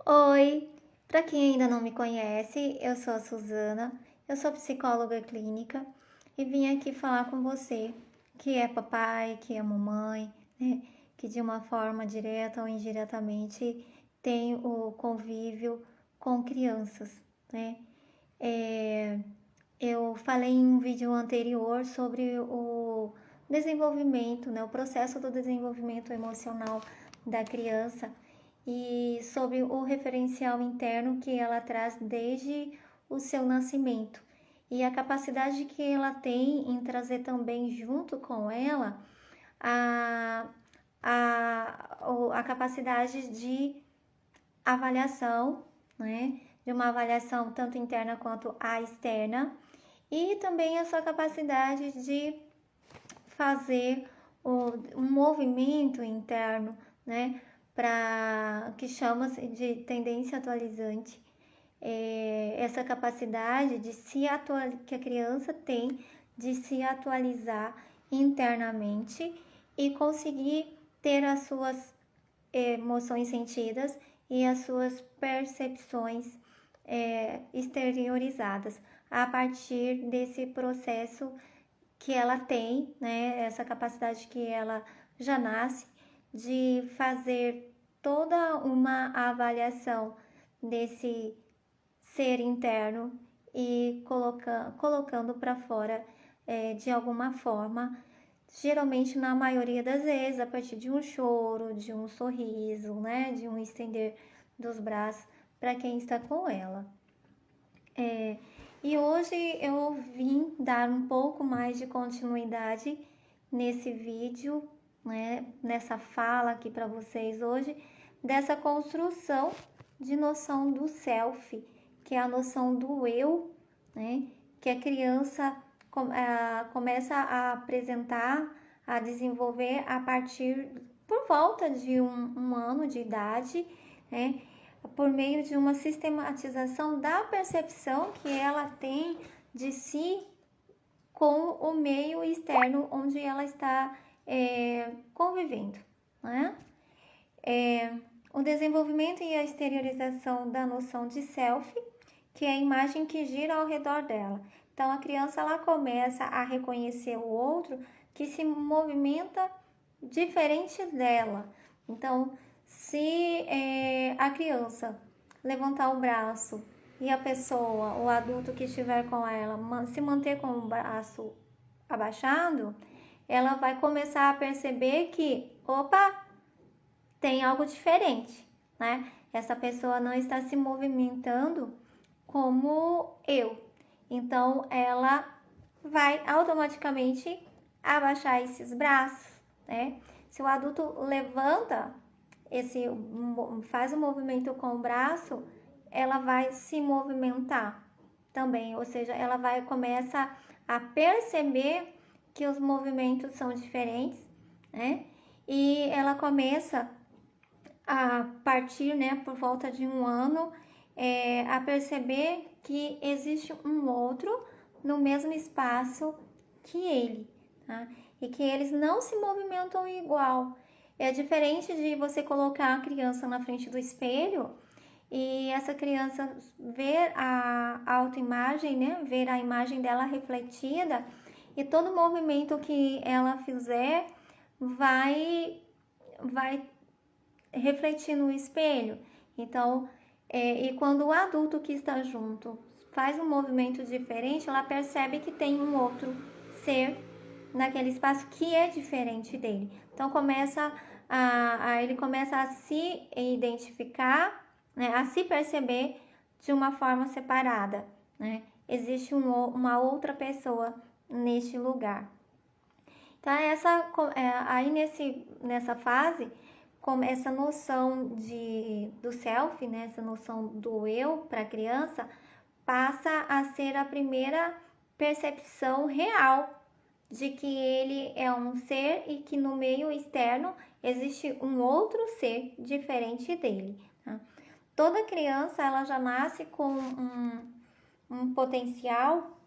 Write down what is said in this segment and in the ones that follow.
Oi, para quem ainda não me conhece, eu sou a Suzana, eu sou psicóloga clínica e vim aqui falar com você que é papai, que é mamãe, né? Que de uma forma direta ou indiretamente tem o convívio com crianças, né? Eu falei em um vídeo anterior sobre o desenvolvimento, né? O processo do desenvolvimento emocional da criança e sobre o referencial interno que ela traz desde o seu nascimento e a capacidade que ela tem em trazer também junto com ela a, a capacidade de avaliação, né? De uma avaliação tanto interna quanto a externa e também a sua capacidade de fazer um movimento interno, né? Para que chama-se de tendência atualizante, essa capacidade de se que a criança tem de se atualizar internamente e conseguir ter as suas emoções sentidas e as suas percepções exteriorizadas a partir desse processo que ela tem, né? Essa capacidade que ela já nasce de fazer toda uma avaliação desse ser interno e colocando para fora de alguma forma, geralmente na maioria das vezes a partir de um choro, de um sorriso, né, de um estender dos braços para quem está com ela. E hoje eu vim dar um pouco mais de continuidade nesse vídeo, né, nessa fala aqui para vocês hoje, dessa construção de noção do self, que é a noção do eu, né, que a criança começa a apresentar, a desenvolver a partir por volta de um ano de idade, né, por meio de uma sistematização da percepção que ela tem de si com o meio externo onde ela está convivendo, né? O desenvolvimento e a exteriorização da noção de self, que é a imagem que gira ao redor dela. Então, a criança ela começa a reconhecer o outro que se movimenta diferente dela. Então, se a criança levantar o braço e a pessoa, o adulto que estiver com ela, se manter com o braço abaixado, ela vai começar a perceber que, opa, tem algo diferente, né? Essa pessoa não está se movimentando como eu. Então, ela vai automaticamente abaixar esses braços, né? Se o adulto levanta faz o movimento com o braço, ela vai se movimentar também, ou seja, ela vai começar a perceber que os movimentos são diferentes, né? E ela começa a partir, né, por volta de um ano, a perceber que existe um outro no mesmo espaço que ele, tá? E que eles não se movimentam igual. É diferente de você colocar a criança na frente do espelho e essa criança ver a autoimagem, né? Ver a imagem dela refletida e todo movimento que ela fizer vai refletir no espelho. Então, e quando o adulto que está junto faz um movimento diferente, ela percebe que tem um outro ser naquele espaço que é diferente dele. Então ele começa a se identificar, né, a se perceber de uma forma separada, né? Existe uma outra pessoa neste lugar. Então aí nessa fase, como essa noção do self, né, essa noção do eu para a criança, passa a ser a primeira percepção real de que ele é um ser e que no meio externo existe um outro ser diferente dele. Tá? Toda criança ela já nasce com um potencial,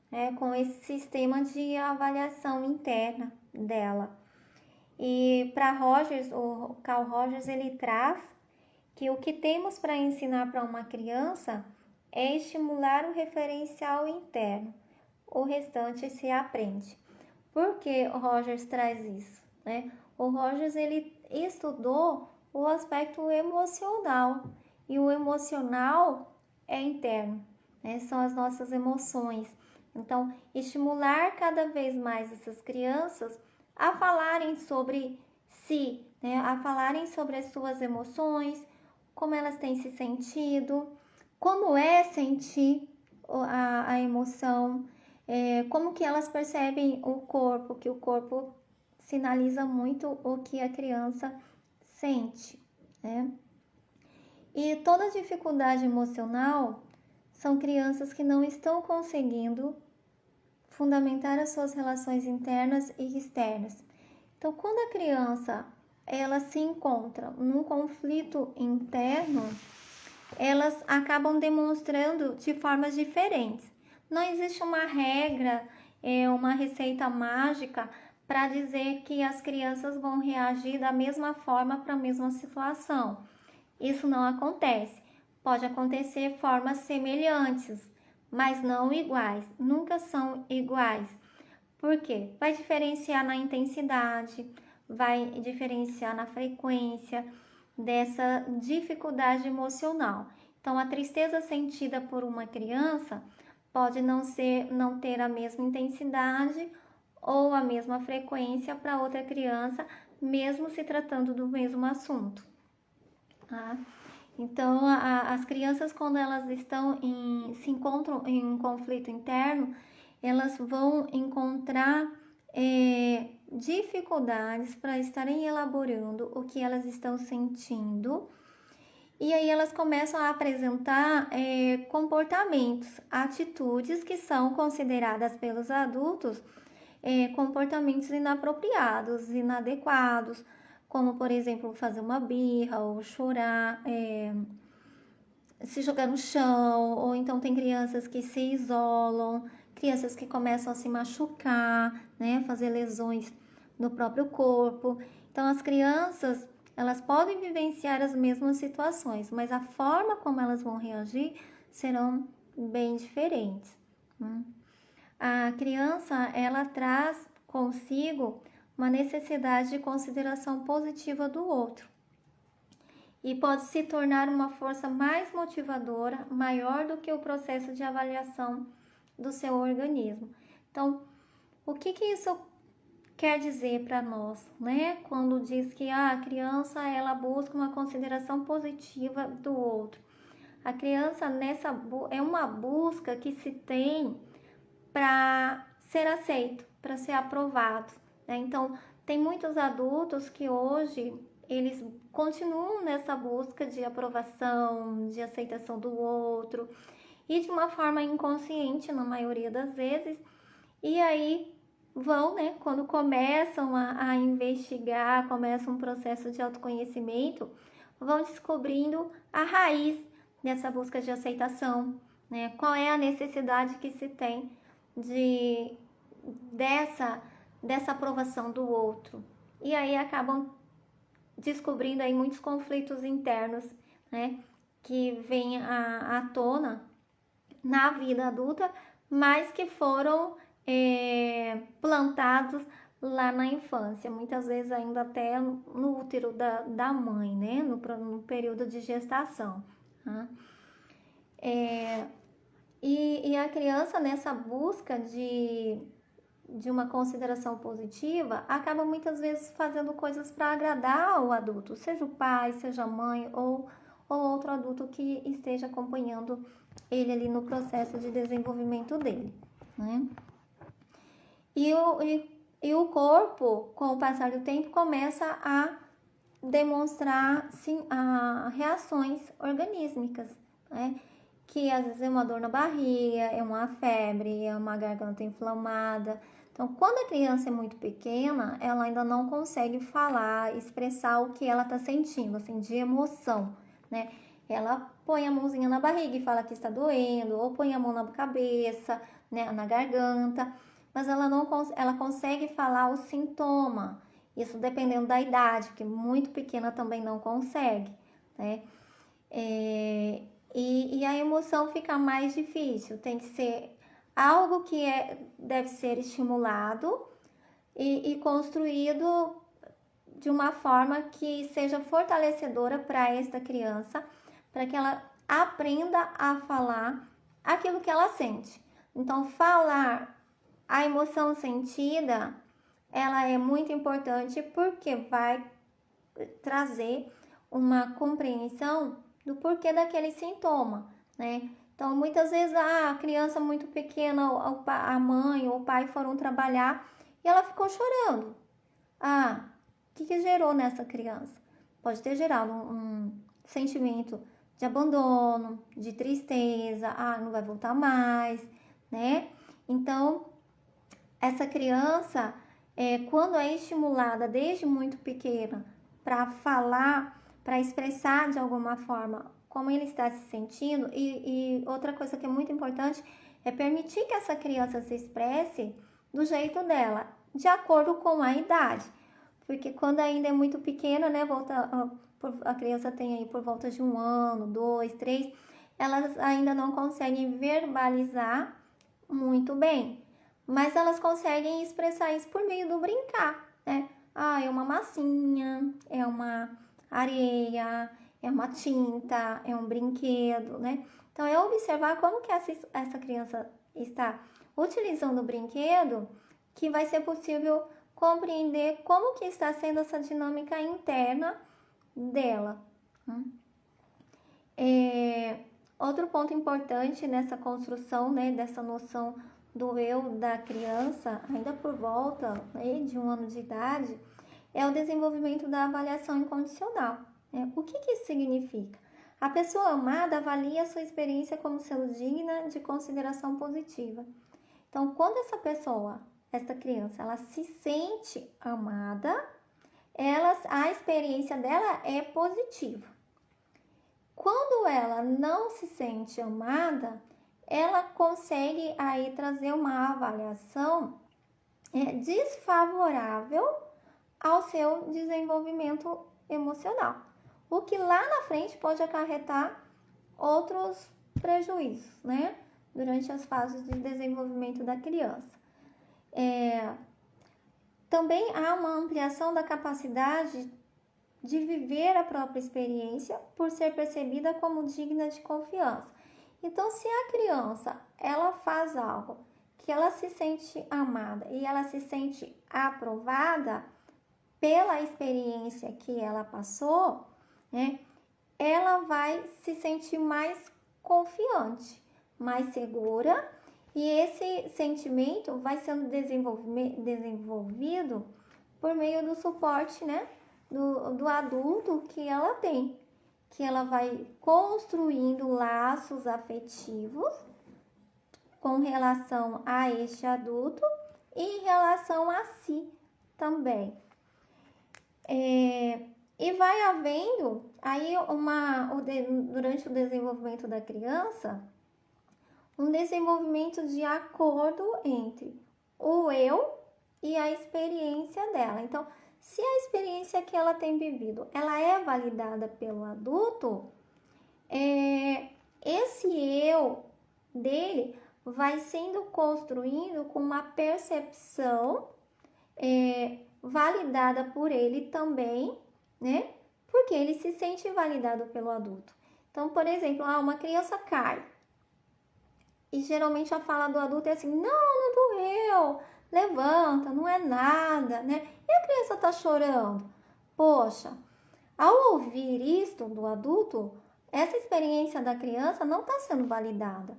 né, com esse sistema de avaliação interna dela. E para Rogers, o Carl Rogers, ele traz que o que temos para ensinar para uma criança é estimular o referencial interno. O restante se aprende. Por que o Rogers traz isso, né? O Rogers, ele estudou o aspecto emocional, e o emocional é interno, né? São as nossas emoções. Então, estimular cada vez mais essas crianças a falarem sobre si, né? A falarem sobre as suas emoções, como elas têm se sentido, como é sentir a emoção, como que elas percebem o corpo, que o corpo sinaliza muito o que a criança sente, né? E toda dificuldade emocional são crianças que não estão conseguindo fundamentar as suas relações internas e externas. Então, quando a criança ela se encontra num conflito interno, elas acabam demonstrando de formas diferentes. Não existe uma regra, uma receita mágica para dizer que as crianças vão reagir da mesma forma para a mesma situação. Isso não acontece. Pode acontecer formas semelhantes, mas não iguais. Nunca são iguais. Por quê? Vai diferenciar na intensidade, vai diferenciar na frequência dessa dificuldade emocional. Então, a tristeza sentida por uma criança pode não ter a mesma intensidade ou a mesma frequência para outra criança, mesmo se tratando do mesmo assunto. Tá? Então, as crianças, quando elas se encontram em um conflito interno, elas vão encontrar dificuldades para estarem elaborando o que elas estão sentindo, e aí elas começam a apresentar comportamentos, atitudes que são consideradas pelos adultos comportamentos inapropriados, inadequados, como, por exemplo, fazer uma birra ou chorar, se jogar no chão, ou então tem crianças que se isolam, crianças que começam a se machucar, né, fazer lesões no próprio corpo. Então, as crianças, elas podem vivenciar as mesmas situações, mas a forma como elas vão reagir serão bem diferentes. A criança, ela traz consigo uma necessidade de consideração positiva do outro e pode se tornar uma força mais motivadora, maior do que o processo de avaliação do seu organismo. Então, o que isso quer dizer para nós, né? Quando diz que a criança, ela busca uma consideração positiva do outro. A criança é uma busca que se tem para ser aceito, para ser aprovado, né? Então, tem muitos adultos que hoje eles continuam nessa busca de aprovação, de aceitação do outro, e de uma forma inconsciente na maioria das vezes, e aí vão, né, quando começam a investigar, começa um processo de autoconhecimento, vão descobrindo a raiz dessa busca de aceitação, né? Qual é a necessidade que se tem dessa aprovação do outro. E aí acabam descobrindo aí muitos conflitos internos, né, que vêm à tona na vida adulta, mas que foram plantados lá na infância, muitas vezes ainda até no útero da mãe, né, no período de gestação. Tá? E a criança, nessa busca de uma consideração positiva, acaba muitas vezes fazendo coisas para agradar o adulto, seja o pai, seja a mãe ou outro adulto que esteja acompanhando ele ali no processo de desenvolvimento dele, né? E o corpo, com o passar do tempo, começa a demonstrar reações organísmicas, né? Que às vezes é uma dor na barriga, é uma febre, é uma garganta inflamada. Então, quando a criança é muito pequena, ela ainda não consegue falar, expressar o que ela está sentindo, assim, de emoção, né? Ela põe a mãozinha na barriga e fala que está doendo, ou põe a mão na cabeça, né, na garganta, mas ela consegue falar o sintoma. Isso dependendo da idade, porque muito pequena também não consegue, né? E a emoção fica mais difícil. Tem que ser algo que deve ser estimulado e construído de uma forma que seja fortalecedora para esta criança, para que ela aprenda a falar aquilo que ela sente. Então, falar a emoção sentida, ela é muito importante porque vai trazer uma compreensão do porquê daquele sintoma, né? Então, muitas vezes a criança muito pequena, a mãe ou o pai foram trabalhar e ela ficou chorando. O que gerou nessa criança? Pode ter gerado um sentimento de abandono, de tristeza, não vai voltar mais, né? Então, essa criança, quando é estimulada desde muito pequena para falar, para expressar de alguma forma como ele está se sentindo, e outra coisa que é muito importante é permitir que essa criança se expresse do jeito dela, de acordo com a idade. Porque quando ainda é muito pequena, né, a criança tem aí por volta de 1 ano, 2, 3, elas ainda não conseguem verbalizar muito bem, mas elas conseguem expressar isso por meio do brincar, né? É uma massinha, é uma areia, é uma tinta, é um brinquedo, né? Então, é observar como que essa criança está utilizando o brinquedo que vai ser possível compreender como que está sendo essa dinâmica interna dela. Outro ponto importante nessa construção, né, dessa noção do eu da criança, ainda por volta, né, de 1 ano de idade, é o desenvolvimento da avaliação incondicional. Né? O que isso significa? A pessoa amada avalia a sua experiência como sendo digna de consideração positiva. Então, quando essa criança, ela se sente amada, a experiência dela é positiva. Quando ela não se sente amada, ela consegue aí trazer uma avaliação desfavorável ao seu desenvolvimento emocional, o que lá na frente pode acarretar outros prejuízos, né? Durante as fases de desenvolvimento da criança. Também há uma ampliação da capacidade de viver a própria experiência por ser percebida como digna de confiança. Então, se a criança ela faz algo que ela se sente amada e ela se sente aprovada pela experiência que ela passou, né, ela vai se sentir mais confiante, mais segura, e esse sentimento vai sendo desenvolvido por meio do suporte, né, do adulto que ela tem, que ela vai construindo laços afetivos com relação a este adulto e em relação a si também. E vai havendo aí durante o desenvolvimento da criança, um desenvolvimento de acordo entre o eu e a experiência dela. Então, se a experiência que ela tem vivido, ela é validada pelo adulto, esse eu dele vai sendo construído com uma percepção validada por ele também, né? Porque ele se sente validado pelo adulto. Então, por exemplo, uma criança cai. E geralmente a fala do adulto é assim, não doeu, levanta, não é nada, né? E a criança tá chorando. Poxa, ao ouvir isto do adulto, essa experiência da criança não está sendo validada,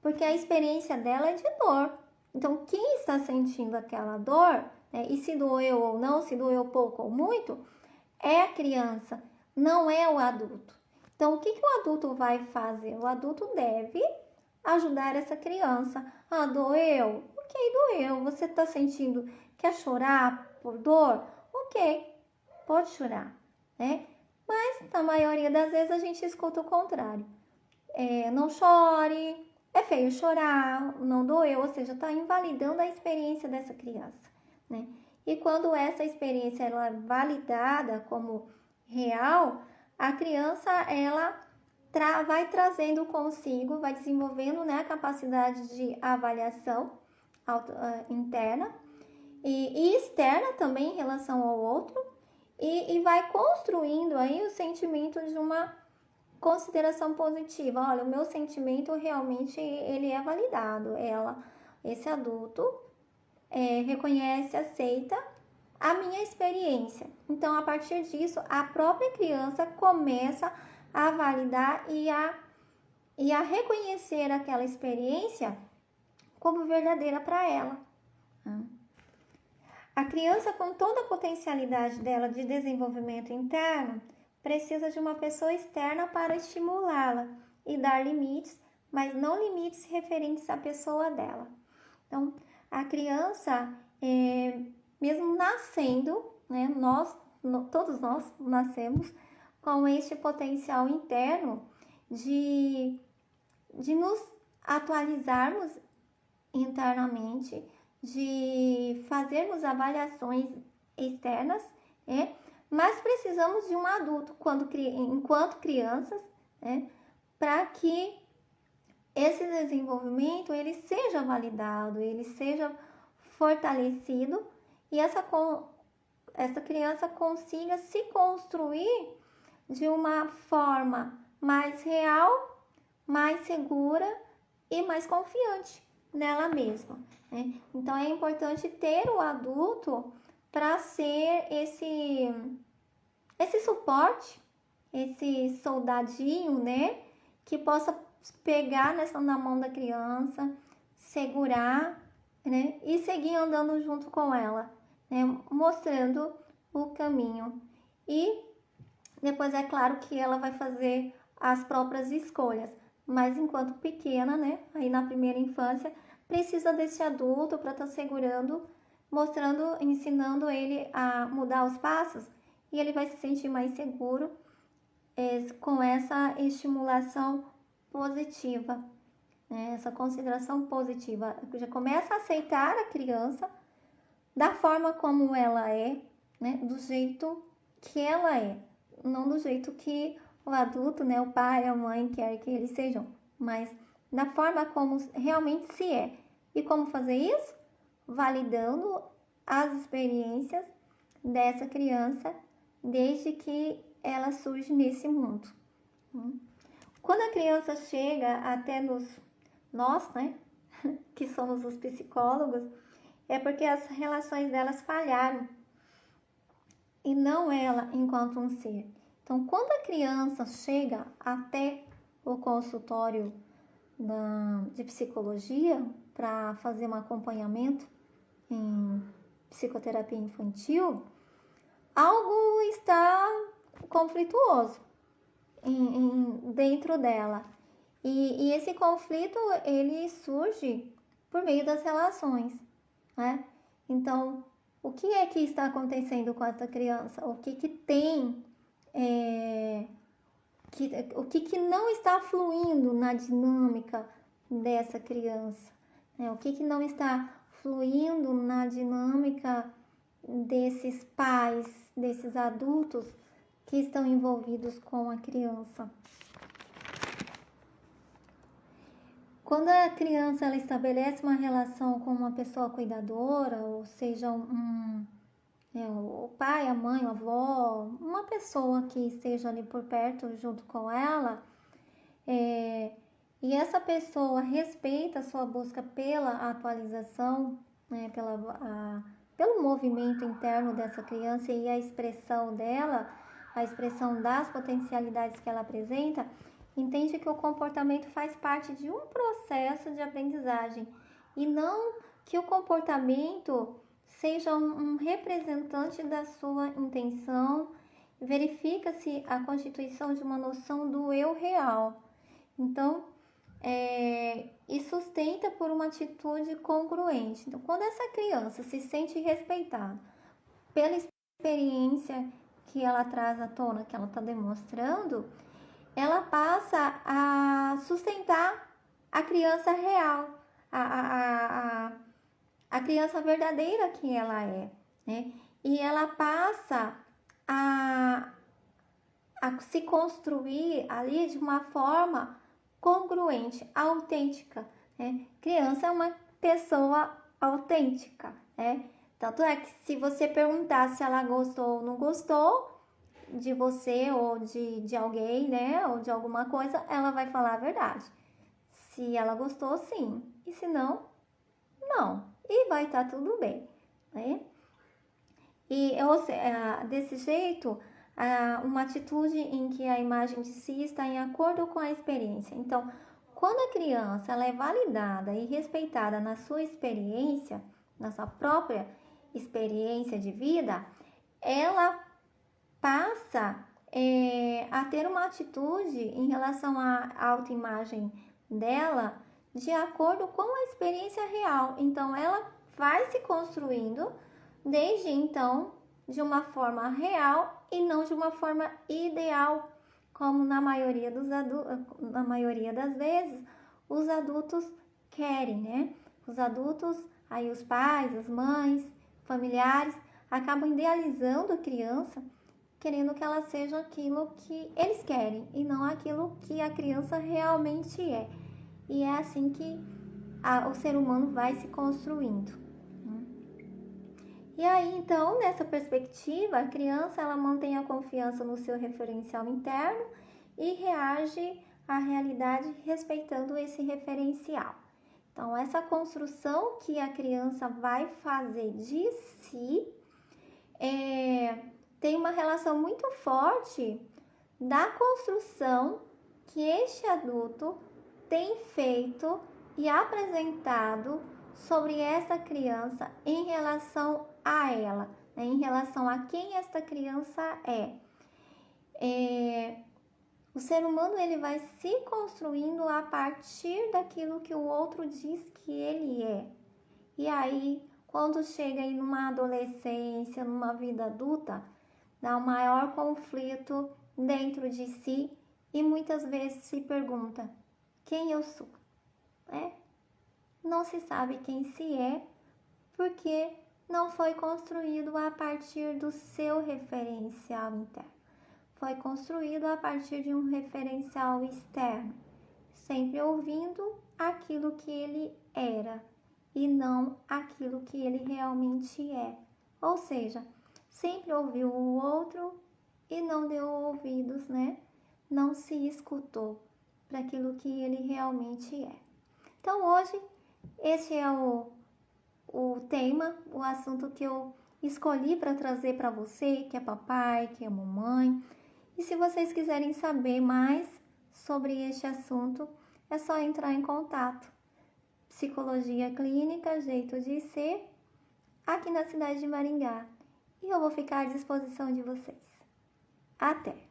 porque a experiência dela é de dor. Então, quem está sentindo aquela dor, né, e se doeu ou não, se doeu pouco ou muito, é a criança, não é o adulto. Então, o que o adulto vai fazer? O adulto deve ajudar essa criança. Doeu? Ok, doeu. Você está sentindo, quer chorar por dor? Ok, pode chorar, né? Mas, na maioria das vezes, a gente escuta o contrário. Não chore, é feio chorar, não doeu, ou seja, está invalidando a experiência dessa criança, né? E quando essa experiência ela é validada como real, a criança, ela vai trazendo consigo, vai desenvolvendo, né, a capacidade de avaliação interna e externa também em relação ao outro, e vai construindo aí o sentimento de uma consideração positiva. Olha, o meu sentimento realmente ele é validado. Esse adulto reconhece, aceita a minha experiência. Então, a partir disso, a própria criança começa a validar e a reconhecer aquela experiência como verdadeira para ela. A criança, com toda a potencialidade dela de desenvolvimento interno, precisa de uma pessoa externa para estimulá-la e dar limites, mas não limites referentes à pessoa dela. Então, a criança, mesmo nascendo, né, todos nós nascemos com este potencial interno de nos atualizarmos internamente, de fazermos avaliações externas, mas precisamos de um adulto enquanto crianças, para que esse desenvolvimento ele seja validado, ele seja fortalecido e essa criança consiga se construir de uma forma mais real, mais segura e mais confiante nela mesma. Então é importante ter o adulto para ser esse suporte, esse soldadinho, né, que possa pegar na mão da criança, segurar, né, e seguir andando junto com ela, né, mostrando o caminho. E depois é claro que ela vai fazer as próprias escolhas, mas enquanto pequena, né, aí na primeira infância, precisa desse adulto para estar segurando, mostrando, ensinando ele a mudar os passos, e ele vai se sentir mais seguro com essa estimulação positiva, né? Essa consideração positiva. Já começa a aceitar a criança da forma como ela é, né? Do jeito que ela é, não do jeito que o adulto, né? O pai, a mãe quer que eles sejam, mas da forma como realmente se é. E como fazer isso? Validando as experiências dessa criança desde que ela surge nesse mundo. Quando a criança chega até nós, né, que somos os psicólogos, é porque as relações delas falharam e não ela enquanto um ser. Então, quando a criança chega até o consultório de psicologia para fazer um acompanhamento em psicoterapia infantil, algo está conflituoso dentro dela. E esse conflito, ele surge por meio das relações, né? Então, o que é que está acontecendo com essa criança? O que tem... o que não está fluindo na dinâmica dessa criança? O que não está fluindo na dinâmica desses pais, desses adultos que estão envolvidos com a criança? Quando a criança ela estabelece uma relação com uma pessoa cuidadora, ou seja, o pai, a mãe, a avó, uma pessoa que esteja ali por perto junto com ela, e essa pessoa respeita a sua busca pela atualização, né, pelo movimento interno dessa criança e a expressão dela, a expressão das potencialidades que ela apresenta, entende que o comportamento faz parte de um processo de aprendizagem e não que o comportamento seja um representante da sua intenção. Verifica-se a constituição de uma noção do eu real. Então, e sustenta por uma atitude congruente. Então, quando essa criança se sente respeitada pela experiência que ela traz à tona, que ela está demonstrando, ela passa a sustentar a criança real, a criança verdadeira que ela é, né? E ela passa a a se construir ali de uma forma congruente, autêntica, né? Criança é uma pessoa autêntica, né? Tanto é que se você perguntar se ela gostou ou não gostou de você ou de alguém, né? Ou de alguma coisa, ela vai falar a verdade. Se ela gostou, sim. E se não, não. E vai estar tudo bem, né? E desse jeito, uma atitude em que a imagem de si está em acordo com a experiência. Então, quando a criança ela é validada e respeitada na sua experiência, na sua própria experiência de vida, ela passa a ter uma atitude em relação à autoimagem dela de acordo com a experiência real. Então, ela vai se construindo desde então de uma forma real e não de uma forma ideal, como na maioria das vezes os adultos querem, né? Os adultos, aí os pais, as mães, familiares, acabam idealizando a criança, querendo que ela seja aquilo que eles querem e não aquilo que a criança realmente é. E é assim que o ser humano vai se construindo. E aí, então, nessa perspectiva, a criança ela mantém a confiança no seu referencial interno e reage à realidade respeitando esse referencial. Então, essa construção que a criança vai fazer de si tem uma relação muito forte da construção que este adulto tem feito e apresentado sobre essa criança em relação a ela, né? Em relação a quem esta criança é. O ser humano ele vai se construindo a partir daquilo que o outro diz que ele é. E aí, quando chega aí numa adolescência, numa vida adulta, dá um maior conflito dentro de si e muitas vezes se pergunta: quem eu sou? Não se sabe quem se é porque não foi construído a partir do seu referencial interno. Foi construído a partir de um referencial externo, sempre ouvindo aquilo que ele era e não aquilo que ele realmente é. Ou seja, sempre ouviu o outro e não deu ouvidos, né? Não se escutou para aquilo que ele realmente é. Então, hoje, esse é o tema, o assunto que eu escolhi para trazer para você, que é papai, que é mamãe. E se vocês quiserem saber mais sobre este assunto, é só entrar em contato. Psicologia Clínica, Jeito de Ser, aqui na cidade de Maringá. E eu vou ficar à disposição de vocês. Até!